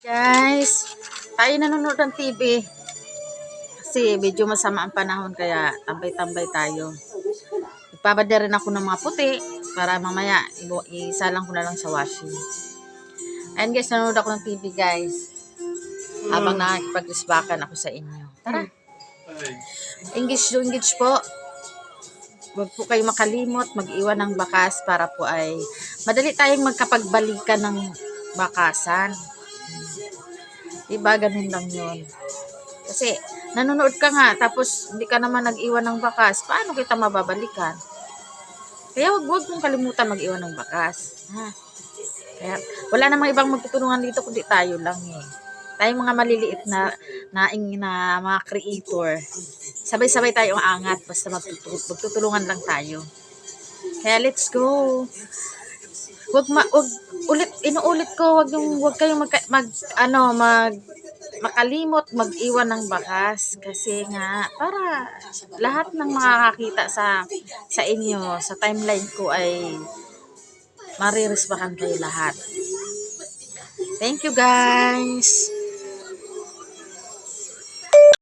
Guys, tayo nanonood ng TV kasi medyo masama ang panahon kaya tambay-tambay tayo. Igbabad rin ako ng mga puti para mamaya isalang ko na lang sa washing. Ayan guys, nanonood ako ng TV guys. Habang nakikipag-isbakan ako sa inyo. Tara. Engage po. Huwag po kayo makalimot, mag-iwan ng bakas para po ay madali tayong magkapagbalikan ng bakasan. Diba, ganun lang yun. Kasi, nanonood ka nga, tapos hindi ka naman nag-iwan ng bakas, paano kita mababalikan? Kaya wag mong kalimutan mag-iwan ng bakas. Ha? Kaya, wala namang ibang magtutulungan dito kundi tayo lang eh. Tayong mga maliliit na mga creator. Sabay-sabay tayong angat, basta magtutulungan lang tayo. Kaya let's go. Inuulit ko, wag kayong makalimot mag-iwan ng bakas kasi nga para lahat ng makakakita sa inyo sa timeline ko ay mariresbakan kayo lahat. Thank you guys.